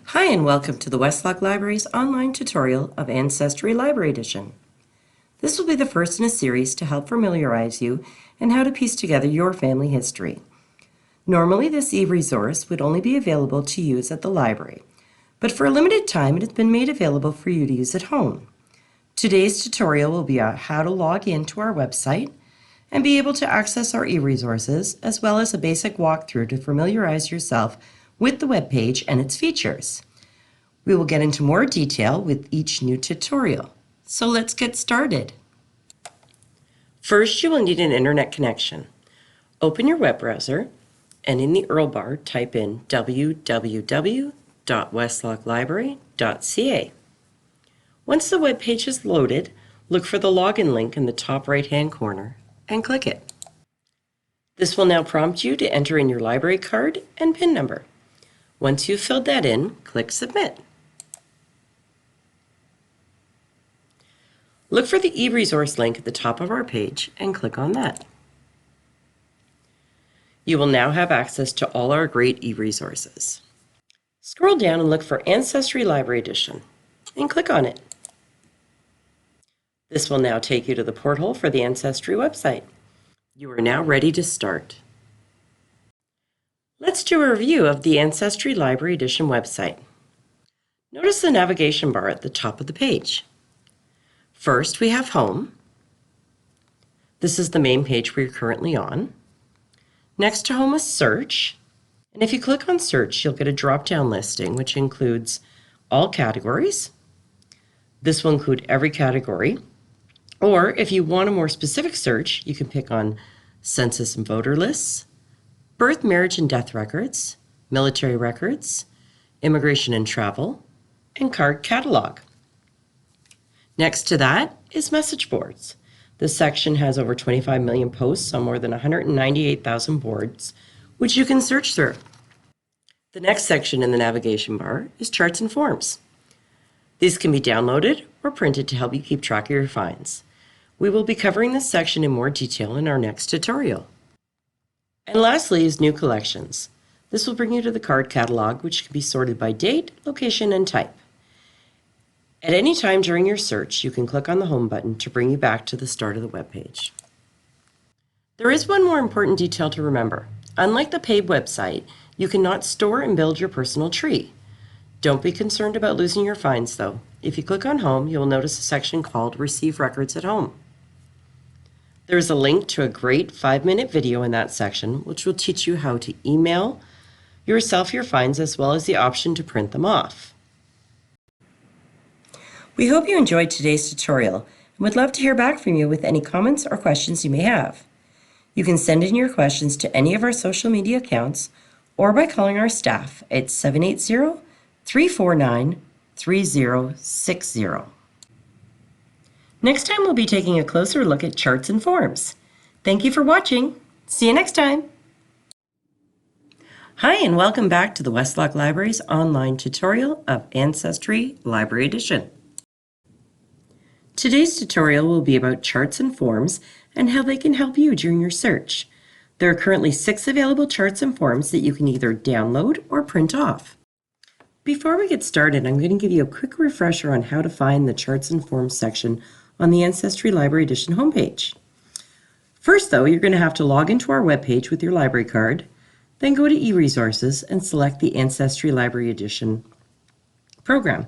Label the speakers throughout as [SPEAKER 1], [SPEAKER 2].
[SPEAKER 1] Hi and welcome to the Westlock Library's online tutorial of Ancestry Library Edition. This will be the first in a series to help familiarize you in how to piece together your family history. Normally this e-resource would only be available to use at the library, but for a limited time it has been made available for you to use at home. Today's tutorial will be on how to log into our website and be able to access our e-resources, as well as a basic walkthrough to familiarize yourself with the web page and its features. We will get into more detail with each new tutorial. So let's get started. First, you will need an internet connection. Open your web browser and in the URL bar type in www.westlockllibrary.ca. Once the web page is loaded, look for the login link in the top right-hand corner and click it. This will now prompt you to enter in your library card and PIN number. Once you've filled that in, click Submit. Look for the e-resource link at the top of our page and click on that. You will now have access to all our great e-resources. Scroll down and look for Ancestry Library Edition and click on it. This will now take you to the portal for the Ancestry website. You are now ready to start. Let's do a review of the Ancestry Library Edition website. Notice the navigation bar at the top of the page. First, we have Home. This is the main page we're currently on. Next to Home is Search. And if you click on Search, you'll get a drop-down listing which includes all categories. This will include every category. Or if you want a more specific search, you can pick on Census and Voter Lists, Birth, Marriage, and Death Records, Military Records, Immigration and Travel, and Card Catalog. Next to that is Message Boards. This section has over 25 million posts on more than 198,000 boards, which you can search through. The next section in the navigation bar is Charts and Forms. These can be downloaded or printed to help you keep track of your finds. We will be covering this section in more detail in our next tutorial. And lastly is New Collections. This will bring you to the card catalog, which can be sorted by date, location, and type. At any time during your search, you can click on the Home button to bring you back to the start of the web page. There is one more important detail to remember. Unlike the paid website, you cannot store and build your personal tree. Don't be concerned about losing your finds, though. If you click on Home, you will notice a section called Receive Records at Home. There is a link to a great 5-minute video in that section, which will teach you how to email yourself your finds as well as the option to print them off. We hope you enjoyed today's tutorial and would love to hear back from you with any comments or questions you may have. You can send in your questions to any of our social media accounts or by calling our staff at 780-349-3060. Next time we'll be taking a closer look at charts and forms. Thank you for watching. See you next time. Hi and welcome back to the Westlock Library's online tutorial of Ancestry Library Edition. Today's tutorial will be about charts and forms and how they can help you during your search. There are currently 6 available charts and forms that you can either download or print off. Before we get started, I'm going to give you a quick refresher on how to find the charts and forms section on the Ancestry Library Edition homepage. First, though, you're going to have to log into our webpage with your library card, then go to e-resources and select the Ancestry Library Edition program.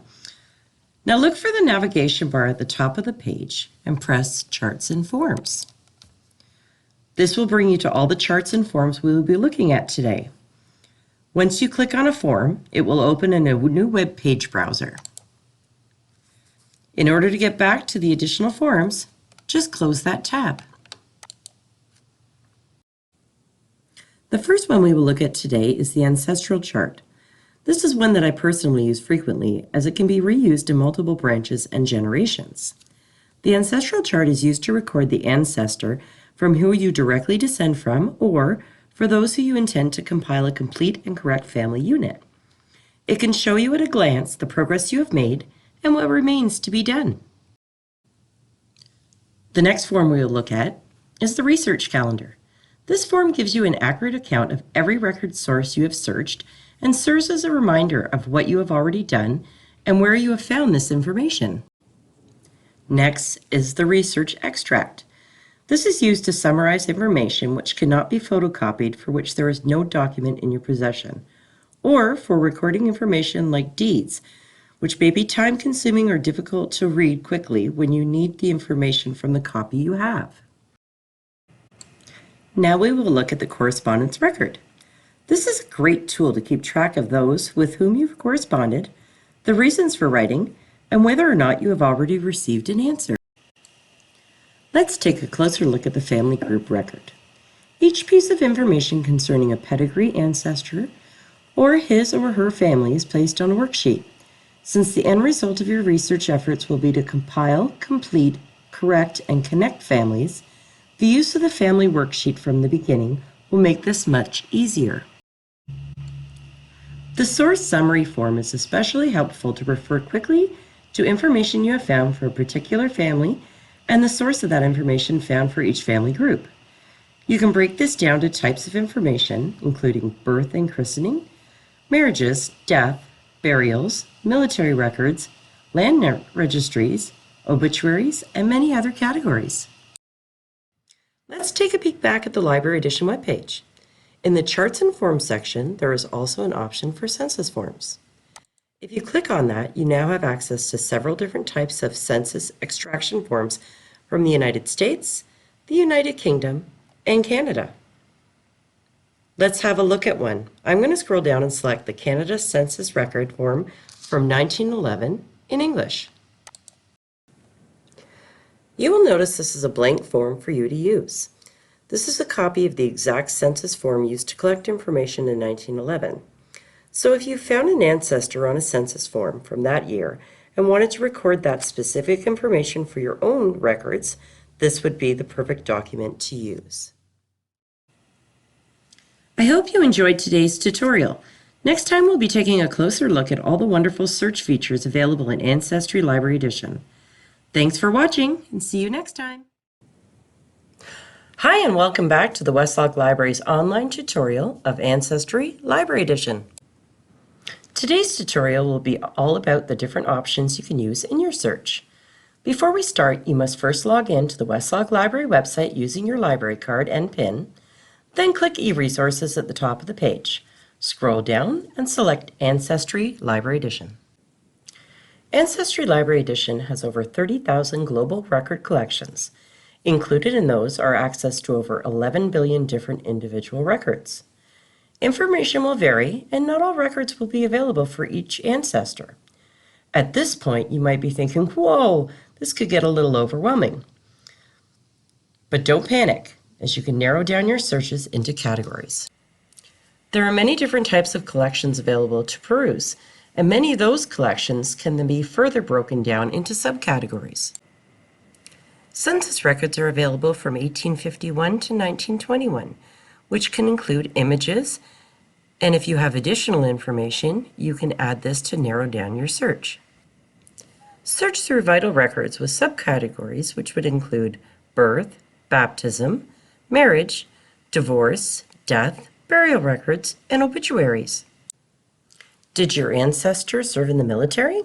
[SPEAKER 1] Now look for the navigation bar at the top of the page and press Charts and Forms. This will bring you to all the charts and forms we will be looking at today. Once you click on a form, it will open in a new web page browser. In order to get back to the additional forms, just close that tab. The first one we will look at today is the ancestral chart. This is one that I personally use frequently as it can be reused in multiple branches and generations. The ancestral chart is used to record the ancestor from who you directly descend from or for those who you intend to compile a complete and correct family unit. It can show you at a glance the progress you have made and what remains to be done. The next form we will look at is the research calendar. This form gives you an accurate account of every record source you have searched and serves as a reminder of what you have already done and where you have found this information. Next is the research extract. This is used to summarize information which cannot be photocopied, for which there is no document in your possession, or for recording information like deeds, which may be time-consuming or difficult to read quickly when you need the information from the copy you have. Now we will look at the correspondence record. This is a great tool to keep track of those with whom you've corresponded, the reasons for writing, and whether or not you have already received an answer. Let's take a closer look at the family group record. Each piece of information concerning a pedigree ancestor or his or her family is placed on a worksheet. Since the end result of your research efforts will be to compile, complete, correct, and connect families, the use of the family worksheet from the beginning will make this much easier. The source summary form is especially helpful to refer quickly to information you have found for a particular family and the source of that information found for each family group. You can break this down to types of information, including birth and christening, marriages, death, burials, military records, land registries, obituaries, and many other categories. Let's take a peek back at the Library Edition webpage. In the Charts and Forms section, there is also an option for census forms. If you click on that, you now have access to several different types of census extraction forms from the United States, the United Kingdom, and Canada. Let's have a look at one. I'm going to scroll down and select the Canada Census Record form from 1911 in English. You will notice this is a blank form for you to use. This is a copy of the exact census form used to collect information in 1911. So if you found an ancestor on a census form from that year and wanted to record that specific information for your own records, this would be the perfect document to use. I hope you enjoyed today's tutorial. Next time we'll be taking a closer look at all the wonderful search features available in Ancestry Library Edition. Thanks for watching, and see you next time. Hi, and welcome back to the Westlock Library's online tutorial of Ancestry Library Edition. Today's tutorial will be all about the different options you can use in your search. Before we start, you must first log in to the Westlock Library website using your library card and PIN, then click e-resources at the top of the page. Scroll down and select Ancestry Library Edition. Ancestry Library Edition has over 30,000 global record collections. Included in those are access to over 11 billion different individual records. Information will vary, and not all records will be available for each ancestor. At this point, you might be thinking, whoa, this could get a little overwhelming. But don't panic, as you can narrow down your searches into categories. There are many different types of collections available to peruse, and many of those collections can then be further broken down into subcategories. Census records are available from 1851 to 1921, which can include images, and if you have additional information, you can add this to narrow down your search. Search through vital records with subcategories, which would include birth, baptism, marriage, divorce, death, burial records, and obituaries. Did your ancestor serve in the military?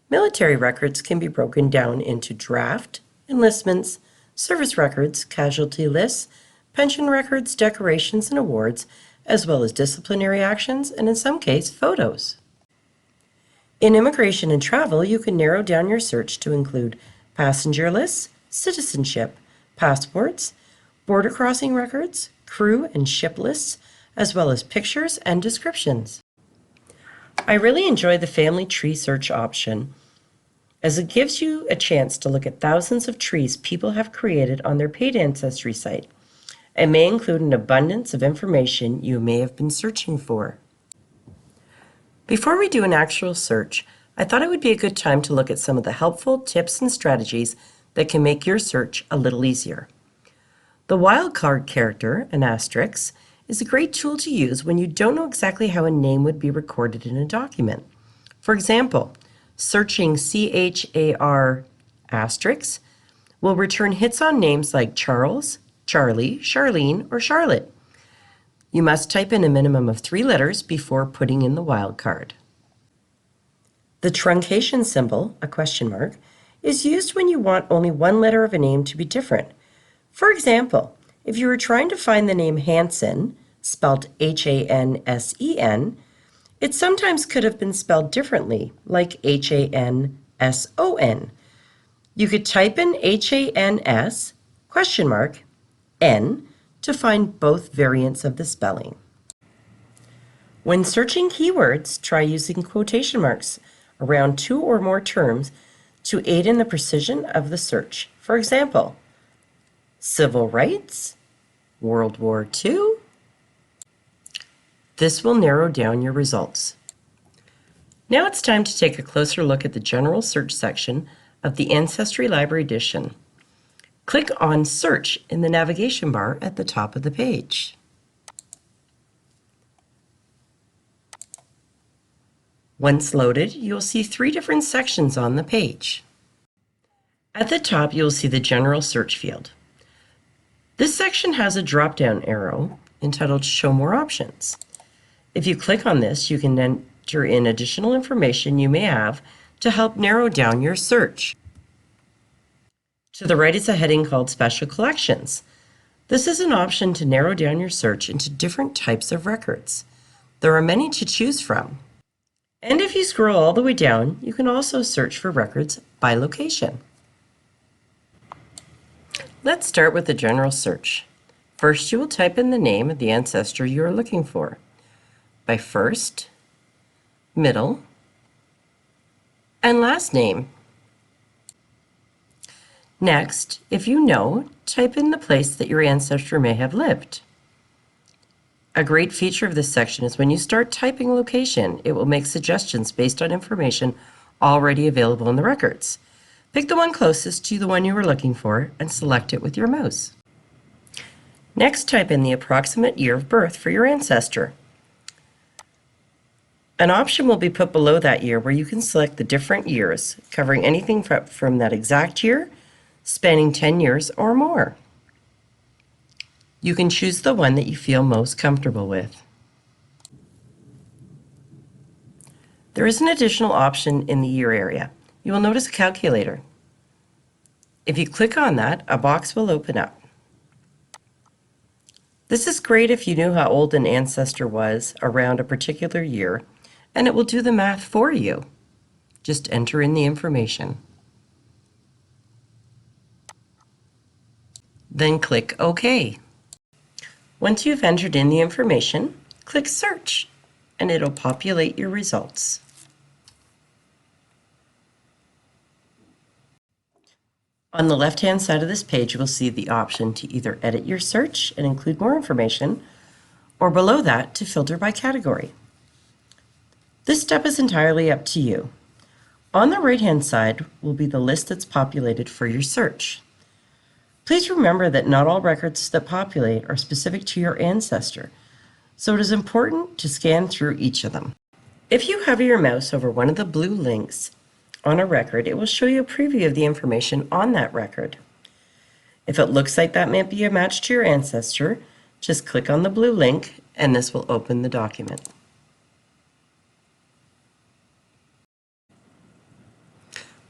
[SPEAKER 1] Military records can be broken down into draft, enlistments, service records, casualty lists, pension records, decorations, and awards, as well as disciplinary actions, and in some cases, photos. In immigration and travel, you can narrow down your search to include passenger lists, citizenship, passports, border crossing records, crew and ship lists, as well as pictures and descriptions. I really enjoy the family tree search option, as it gives you a chance to look at thousands of trees people have created on their paid ancestry site. It may include an abundance of information you may have been searching for. Before we do an actual search, I thought it would be a good time to look at some of the helpful tips and strategies that can make your search a little easier. The wildcard character, an asterisk, is a great tool to use when you don't know exactly how a name would be recorded in a document. For example, searching CHAR asterisk will return hits on names like Charles, Charlie, Charlene, or Charlotte. You must type in a minimum of 3 letters before putting in the wildcard. The truncation symbol, a question mark, is used when you want only one letter of a name to be different. For example, if you were trying to find the name Hansen, spelled Hansen, it sometimes could have been spelled differently, like Hanson. You could type in Hans, question mark, N, to find both variants of the spelling. When searching keywords, try using quotation marks around 2 or more terms to aid in the precision of the search. For example, civil rights, World War II. This will narrow down your results. Now it's time to take a closer look at the general search section of the Ancestry Library Edition. Click on Search in the navigation bar at the top of the page. Once loaded, you'll see 3 different sections on the page. At the top, you'll see the General Search field. This section has a drop-down arrow entitled Show More Options. If you click on this, you can enter in additional information you may have to help narrow down your search. To the right is a heading called Special Collections. This is an option to narrow down your search into different types of records. There are many to choose from. And if you scroll all the way down, you can also search for records by location. Let's start with the general search. First, you will type in the name of the ancestor you are looking for by first, middle, and last name. Next, if you know, type in the place that your ancestor may have lived. A great feature of this section is when you start typing location, it will make suggestions based on information already available in the records. Pick the one closest to the one you were looking for and select it with your mouse. Next, type in the approximate year of birth for your ancestor. An option will be put below that year where you can select the different years, covering anything from that exact year, spanning 10 years or more. You can choose the one that you feel most comfortable with. There is an additional option in the year area. You will notice a calculator. If you click on that, a box will open up. This is great if you knew how old an ancestor was around a particular year, and it will do the math for you. Just enter in the information. Then click OK. Once you've entered in the information, click Search, and it'll populate your results. On the left-hand side of this page, you will see the option to either edit your search and include more information, or below that to filter by category. This step is entirely up to you. On the right-hand side will be the list that's populated for your search. Please remember that not all records that populate are specific to your ancestor, so it is important to scan through each of them. If you hover your mouse over one of the blue links on a record, it will show you a preview of the information on that record. If it looks like that might be a match to your ancestor, just click on the blue link and this will open the document.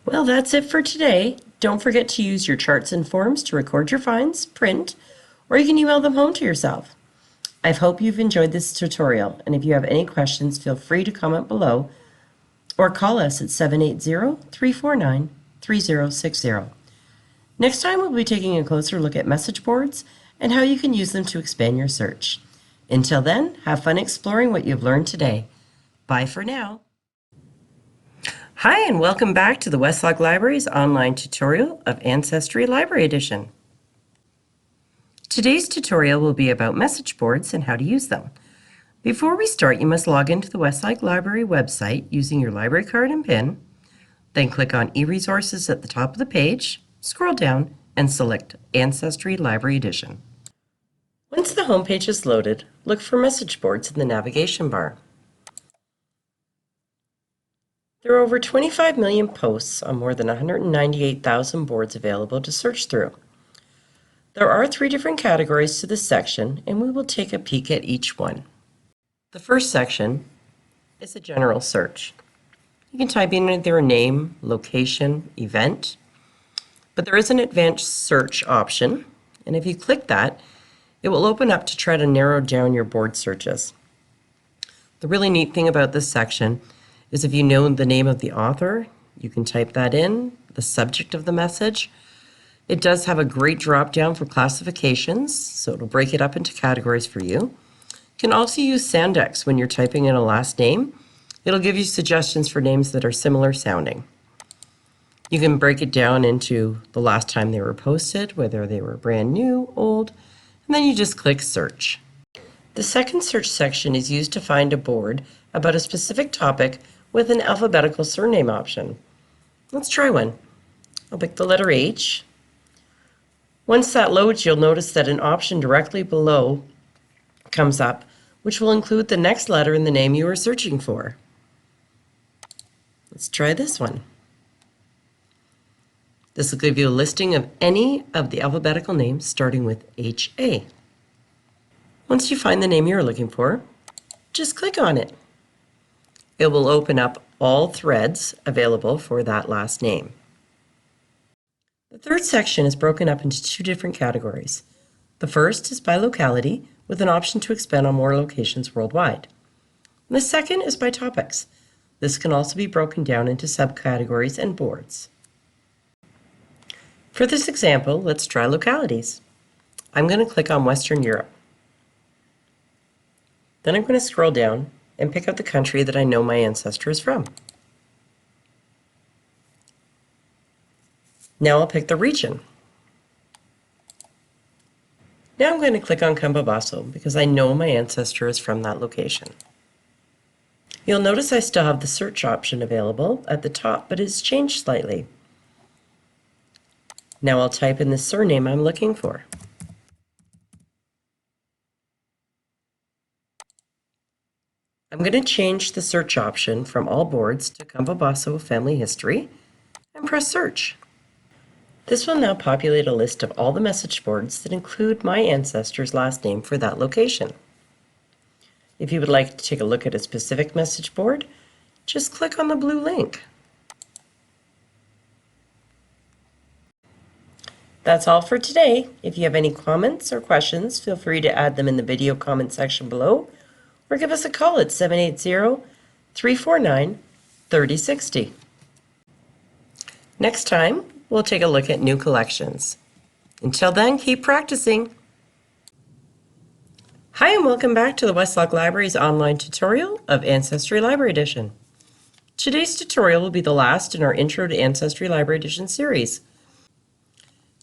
[SPEAKER 1] Well, that's it for today. Don't forget to use your charts and forms to record your finds, print, or you can email them home to yourself. I hope you've enjoyed this tutorial, and if you have any questions, feel free to comment below or call us at 780-349-3060. Next time, we'll be taking a closer look at message boards and how you can use them to expand your search. Until then, have fun exploring what you've learned today. Bye for now. Hi, and welcome back to the Westlog Library's online tutorial of Ancestry Library Edition. Today's tutorial will be about message boards and how to use them. Before we start, you must log into the Westlog Library website using your library card and PIN, then click on eResources at the top of the page, scroll down, and select Ancestry Library Edition. Once the home page is loaded, look for message boards in the navigation bar. There are over 25 million posts on more than 198,000 boards available to search through. There are 3 different categories to this section, and we will take a peek at each one. The first section is a general search. You can type in either a name, location, event, but there is an advanced search option, and if you click that, it will open up to try to narrow down your board searches. The really neat thing about this section is if you know the name of the author, you can type that in, the subject of the message. It does have a great drop down for classifications, so it'll break it up into categories for you. You can also use Sandex when you're typing in a last name. It'll give you suggestions for names that are similar sounding. You can break it down into the last time they were posted, whether they were brand new, old, and then you just click search. The second search section is used to find a board about a specific topic with an alphabetical surname option. Let's try one. I'll pick the letter H. Once that loads, you'll notice that an option directly below comes up, which will include the next letter in the name you are searching for. Let's try this one. This will give you a listing of any of the alphabetical names starting with HA. Once you find the name you're looking for, just click on it. It will open up all threads available for that last name. The third section is broken up into 2 different categories. The first is by locality, with an option to expand on more locations worldwide. And the second is by topics. This can also be broken down into subcategories and boards. For this example, let's try localities. I'm going to click on Western Europe. Then I'm going to scroll down and pick out the country that I know my ancestor is from. Now I'll pick the region. Now I'm going to click on Campobasso because I know my ancestor is from that location. You'll notice I still have the search option available at the top, but it's changed slightly. Now I'll type in the surname I'm looking for. I'm going to change the search option from all boards to Campobasso Family History and press search. This will now populate a list of all the message boards that include my ancestor's last name for that location. If you would like to take a look at a specific message board, just click on the blue link. That's all for today. If you have any comments or questions, feel free to add them in the video comment section below, or give us a call at 780-349-3060. Next time, we'll take a look at new collections. Until then, keep practicing. Hi, and welcome back to the Westlock Library's online tutorial of Ancestry Library Edition. Today's tutorial will be the last in our Intro to Ancestry Library Edition series.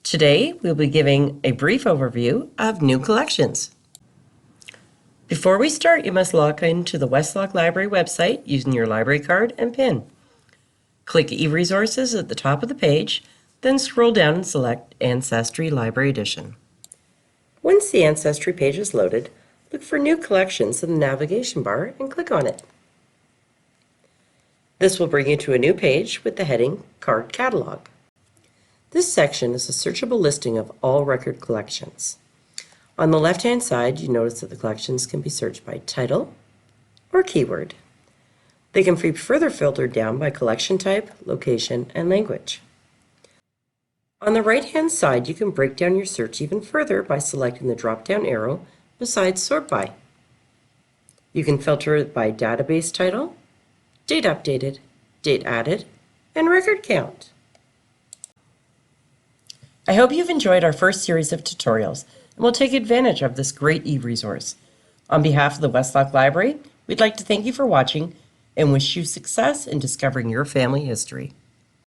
[SPEAKER 1] Today, we'll be giving a brief overview of new collections. Before we start, you must log into the Westlock Library website using your library card and PIN. Click e-resources at the top of the page, then scroll down and select Ancestry Library Edition. Once the Ancestry page is loaded, look for New Collections in the navigation bar and click on it. This will bring you to a new page with the heading Card Catalog. This section is a searchable listing of all record collections. On the left-hand side, you notice that the collections can be searched by title or keyword. They can be further filtered down by collection type, location, and language. On the right-hand side, you can break down your search even further by selecting the drop-down arrow beside Sort By. You can filter it by database title, date updated, date added, and record count. I hope you've enjoyed our first series of tutorials and will take advantage of this great e-resource. On behalf of the Westlock Library, we'd like to thank you for watching and wish you success in discovering your family history.